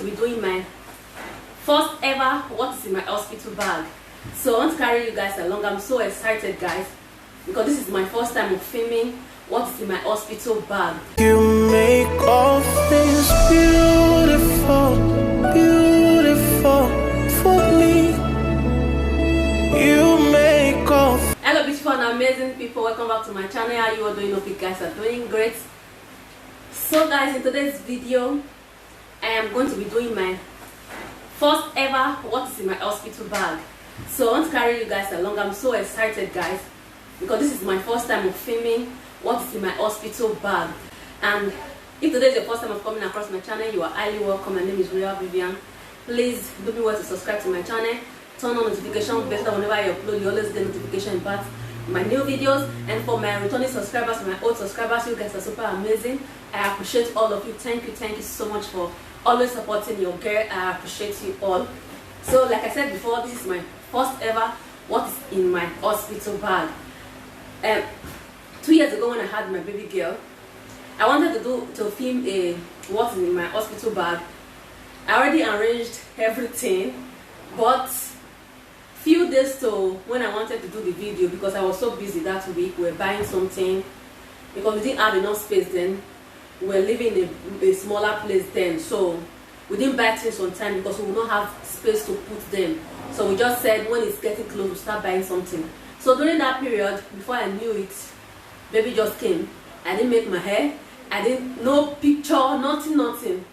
be doing my first ever what is in my hospital bag. So I want to carry you guys along. I'm so excited, guys, because this is my first time of filming what is in my hospital bag. You make all things beautiful, beautiful for me. You make all. Hello beautiful and amazing people, welcome back to my channel. How you all doing? Hope you guys are doing great. So guys, in today's video I am going to be doing my first ever what is in my hospital bag. So I want to carry you guys along. I'm so excited, guys, because this is my first time of filming what is in my hospital bag. And if today is your first time of coming across my channel, you are highly welcome. My name is Real Vivian. Please do be well to subscribe to my channel, turn on notification bell so that whenever I upload you always get notification about my new videos. And for my returning subscribers, my old subscribers, you guys are super amazing. I appreciate all of you. Thank you so much for always supporting your girl. I appreciate you all. So like I said before, this is my first ever what is in my hospital bag. 2 years ago when I had my baby girl, I wanted to film a what is in my hospital bag. I already arranged everything, but few days to when I wanted to do the video, because I was so busy that week, we were buying something because we didn't have enough space then. We were living in a smaller place then, so we didn't buy things on time because we would not have space to put them. So we just said when it's getting close we'll start buying something. So during that period, before I knew it, baby just came. I didn't make my hair, I didn't, no picture, nothing.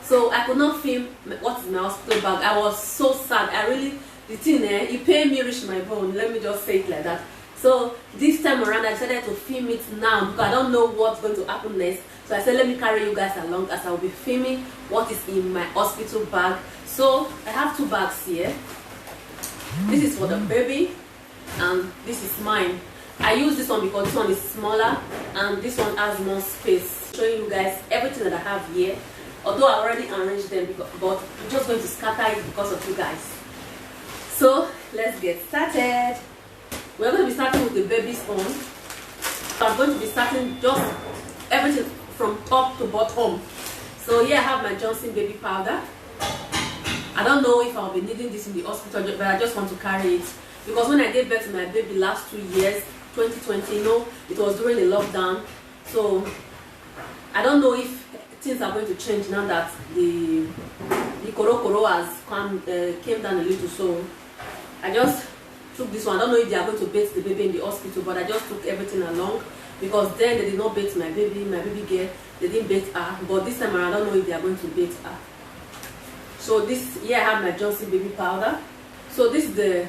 So I could not film what's in my hospital bag. I was so sad. I really, the thing it paid me reach my bone, let me just say it like that. So this time around I decided to film it now because I don't know what's going to happen next. So I said let me carry you guys along as I will be filming what is in my hospital bag. So I have two bags here. This is for the baby and this is mine. I use this one because this one is smaller and this one has more space. Showing you guys everything that I have here, although I already arranged them, but I'm just going to scatter it because of you guys. So let's get started. We're going to be starting with the baby's one. So I'm going to be starting just everything from top to bottom. So here I have my Johnson baby powder. I don't know if I'll be needing this in the hospital, but I just want to carry it because when I gave birth to my baby last 2 years, 2020, it was during the lockdown. So I don't know if things are going to change now that the Koro has came down a little. So I just took this one. I don't know if they are going to bathe the baby in the hospital, but I just took everything along because then they did not bathe my baby girl. They didn't bathe her, but this time around I don't know if they are going to bathe her. So this here I have my Johnson baby powder. So this is the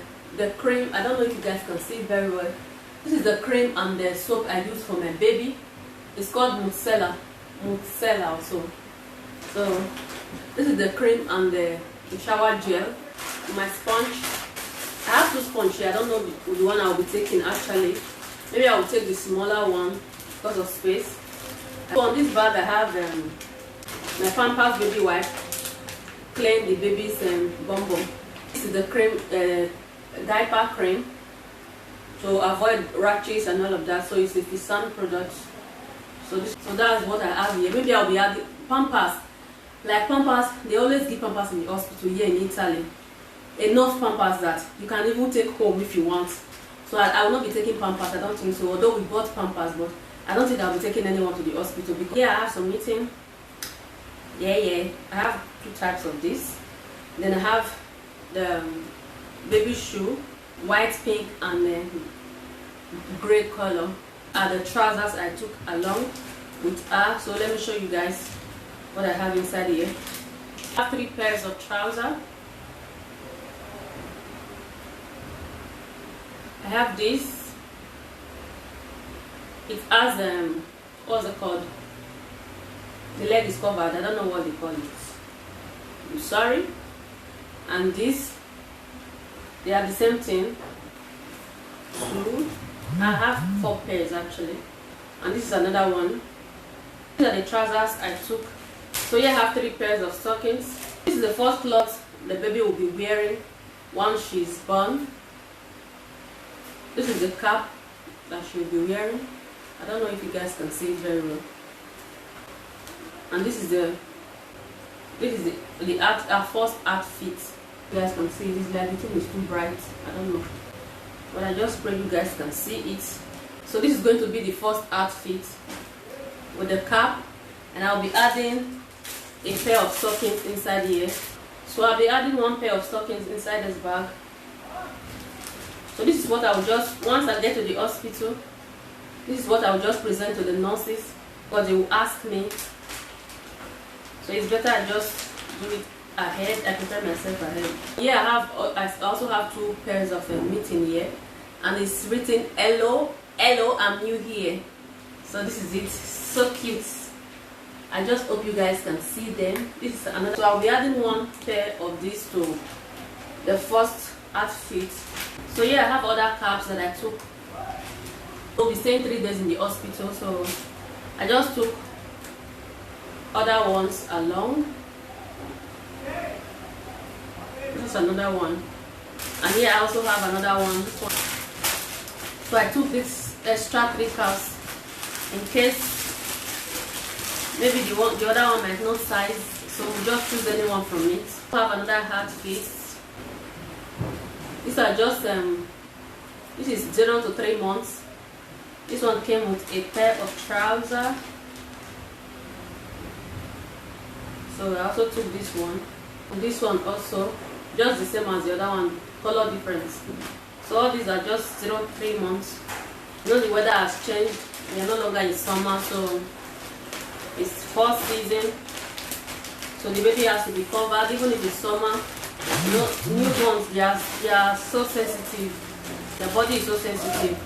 cream. I don't know if you guys can see it very well. This is the cream and the soap I use for my baby. It's called Mucella also. So this is the cream and the shower gel. My sponge. I have two sponges here. I don't know the one I will be taking actually. Maybe I will take the smaller one because of space. So on this bag I have my Pampers baby wipe. Clean the baby's bum. This is the cream, diaper cream, to avoid rashes and all of that. So it's a Fissan product. So that's what I have here. Maybe I'll be adding Pampers. Like Pampers, they always give Pampers in the hospital here in Italy. Enough Pampers that you can even take home if you want. So I will not be taking Pampers, I don't think so. Although we bought Pampers, but I don't think I'll be taking anyone to the hospital because here I have some knitting. I have two types of this. Then I have the baby shoe, white, pink, and gray color. Are the trousers I took along with her. So let me show you guys what I have inside here. I have 3 pairs of trousers. I have this. It has what's it called? The leg is covered. I don't know what they call it. I'm sorry. And this, they are the same thing. 2. I have 4 pairs actually. And this is another one. These are the trousers I took. So here I have 3 pairs of stockings. This is the first cloth the baby will be wearing once she's born. This is the cap that she'll be wearing. I don't know if you guys can see it very well. And this is the This is our first outfit. You guys can see this lighting is too bright. I don't know, but I just pray you guys can see it. So this is going to be the first outfit with the cap, and I'll be adding a pair of stockings inside here. So I'll be adding one pair of stockings inside this bag. So this is what I'll just, once I get to the hospital, this is what I'll just present to the nurses, because they will ask me. So it's better I just do it ahead. I prepare myself ahead. Yeah, I also have 2 pairs of mitten here, and it's written hello, I'm new here. So this is it. So cute. I just hope you guys can see them. This is another. So I'll be adding 1 pair of these to the first outfit. So yeah, I have other caps that I took. I'll be staying 3 days in the hospital, so I just took other ones along. This is another one, and here I also have another one. This one. So I took this extra 3 caps in case maybe the other one might not size, so we'll just choose any one from it. I have another outfit. These are just this is 0 to 3 months. This one came with a pair of trousers. So I also took this one. And this one also, just the same as the other one, color difference. So all these are just 0 to 3 months. You know, the weather has changed. We are no longer in summer, so it's fall season. So the baby has to be covered, even if it's summer. You know, newborns, they are so sensitive. Their body is so sensitive.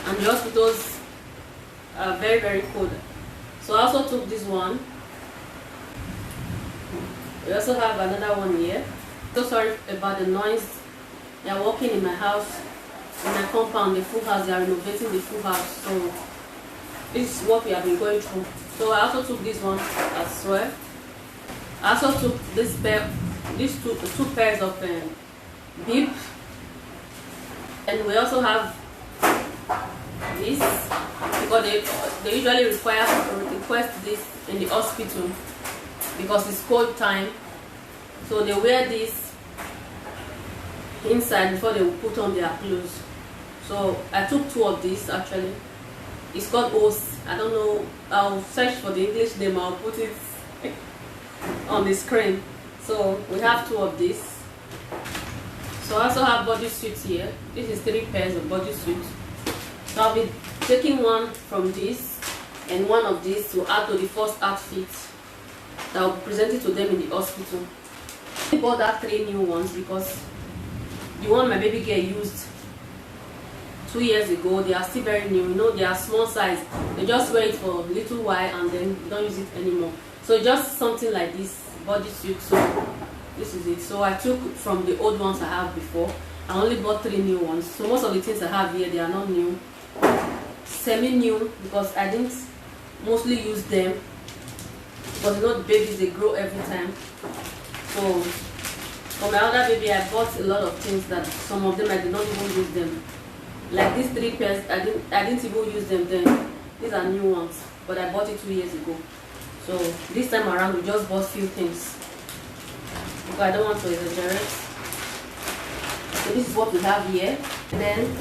And the hospitals are very, very cold. So I also took this one. We also have another one here. So sorry about the noise. They are working in my house, in my compound, the full house. They are renovating the full house. So this is what we have been going through. So I also took this one as well. I also took these two pairs of bib, and we also have this because they usually request this in the hospital because it's cold time. So they wear this inside before they will put on their clothes. So I took 2 of these actually. It's called Os. I don't know. I'll search for the English name. I'll put it on the screen. So we have 2 of these. So I also have body suits here. This is 3 pairs of body suits. So I'll be taking one from this and one of these to add to the first outfit that I'll be presenting to them in the hospital. I bought that 3 new ones because the one my baby girl used 2 years ago, they are still very new. You know, they are small size. They just wear it for a little while and then don't use it anymore. So just something like this bodysuit. So this is it. So I took from the old ones I have before. I only bought 3 new ones. So most of the things I have here, they are not new. Semi-new because I didn't mostly use them. Because you know the babies, they grow every time. So for my other baby, I bought a lot of things that some of them I did not even use them. Like these 3 pairs, I didn't even use them then. These are new ones, but I bought it 2 years ago. So this time around, we just bought few things. Because I don't want to exaggerate. So this is what we have here. And then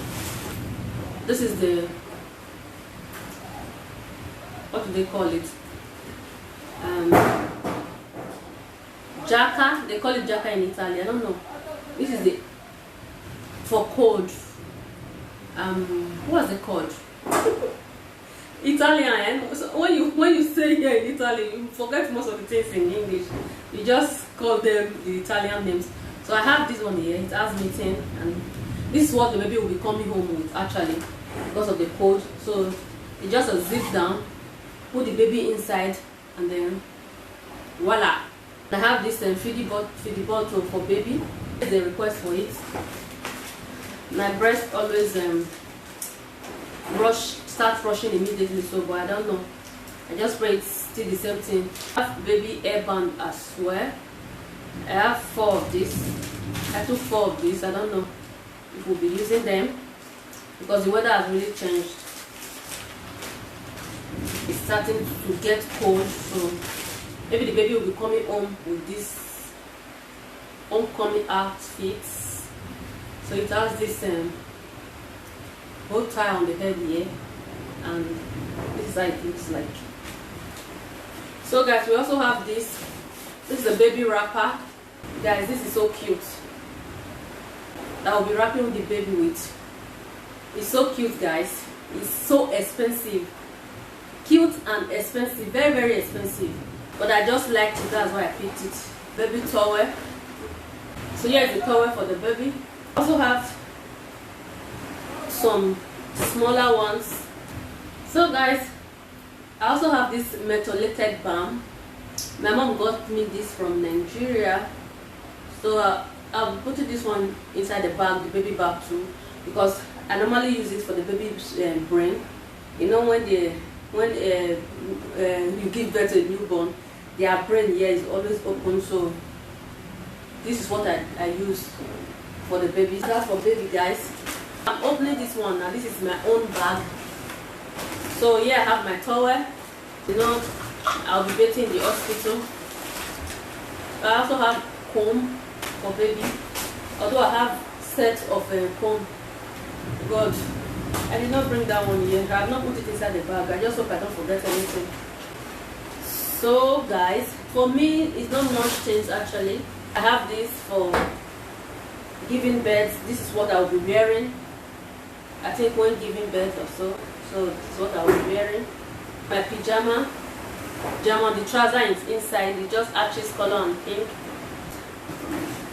this is the, what do they call it? Jacka. They call it jacka in Italy. I don't know. This is the for cold. What's it called? Italian. So when you say here in Italy, you forget most of the things in English. You just call them the Italian names. So I have this one here. It has mitten, and this is what the baby will be coming home with actually because of the cold. So it's just a zip down. Put the baby inside, and then voila. I have this feeding bottle for baby. They request for it. My breast always start rushing immediately, so but I don't know. I just pray it's still the same thing. I have baby hairband as well. I have 4 of these. I took 4 of these. I don't know if we'll be using them because the weather has really changed. It's starting to get cold, so maybe the baby will be coming home with this homecoming outfits. So it has this bow tie on the head here, and this is how it looks like. So guys, we also have this is a baby wrapper. Guys, this is so cute. That I'll be wrapping the baby with. It's so cute, guys. It's so expensive. Cute and expensive, very, very expensive. But I just liked it, that's why I picked it. Baby towel. So here is the towel for the baby. I also have some smaller ones. So guys, I also have this methylated balm. My mom got me this from Nigeria. So I'll put this one inside the bag, the baby bag too, because I normally use it for the baby's brain. You know, when you give birth to a newborn, their brain here is always open. So this is what I use for the baby. That's for baby, guys. I'm opening this one now. This is my own bag. So here I have my towel. You know, I'll be bathing in the hospital. I also have comb for baby. Although I have set of comb. God, I did not bring that one here. I have not put it inside the bag. I just hope I don't forget anything. So guys, for me, it's not much change actually. I have this for giving birth. This is what I'll be wearing. I think when giving birth or so. So this is what I'll be wearing. My pajama, the trouser is inside. It just arches color and pink.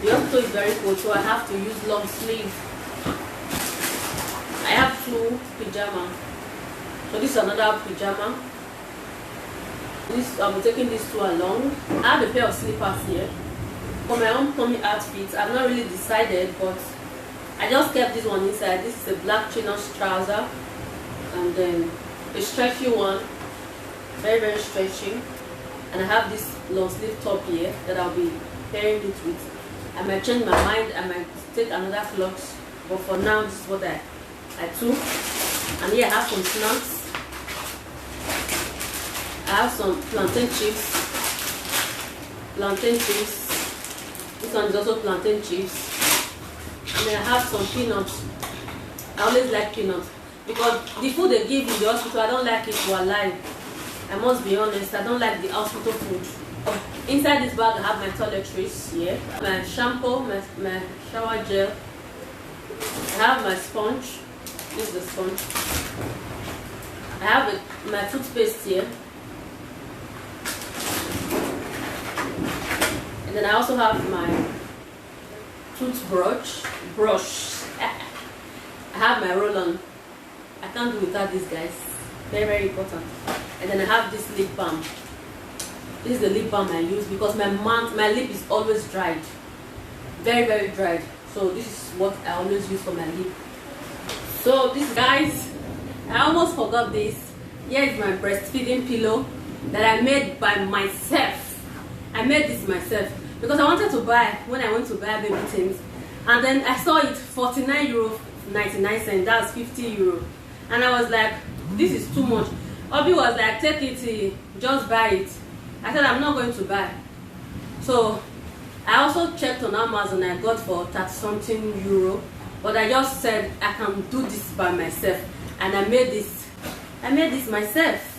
The hospital is very cold, so I have to use long sleeve. I have two pajamas. So this is another pajama. I'll be taking these two along. I have a pair of slippers here. For my homecoming outfit, I've not really decided, but I just kept this one inside. This is a black chinos trouser, and then a stretchy one, very, very stretchy. And I have this long sleeve top here that I'll be pairing it with. I might change my mind, I might take another cloth, but for now this is what I took. And here I have some snacks. I have some plantain chips. This one is also plantain chips. And then I have some peanuts. I always like peanuts because the food they give in the hospital, I don't like it for alive. I must be honest, I don't like the hospital food. Inside this bag I have my toiletries here, my shampoo, my shower gel. I have my sponge. This is the sponge. I have my toothpaste here. And then I also have my toothbrush. I have my roll-on. I can't do without this, guys. Very, very important. And then I have this lip balm. This is the lip balm I use because my lip is always dried. Very, very dried. So this is what I always use for my lip. So this, guys, I almost forgot this. Here is my breastfeeding pillow that I made by myself. I made this myself because I wanted to buy when I went to buy baby things, and then I saw it €49.99. That's €50, and I was like, this is too much. Obi was like, take it, just buy it. I said I'm not going to buy. So I also checked on Amazon. I got for €30-something, but I just said I can do this by myself, and I made this myself.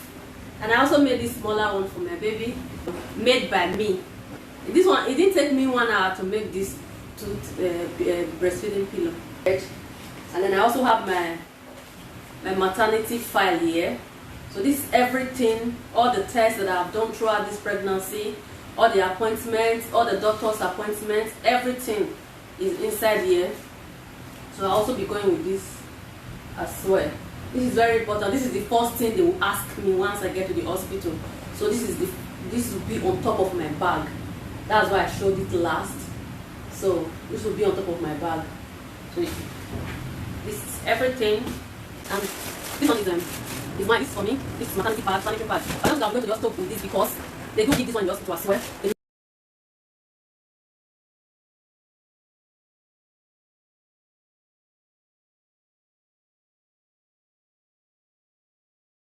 And I also made this smaller one for my baby, made by me. This one, it didn't take me 1 hour to make this breastfeeding pillow. And then I also have my maternity file here. So this is everything, all the tests that I've done throughout this pregnancy, all the appointments, all the doctor's appointments, everything is inside here. So I'll also be going with this as well. This is very important. This is the first thing they will ask me once I get to the hospital. So this will be on top of my bag. That's why I showed it last. So this will be on top of my bag. So this is everything. And this one is mine. This is for me. This is maternity pad, sanitary pad. I don't know I'm going to the hospital with this because they do give this one in the hospital as well.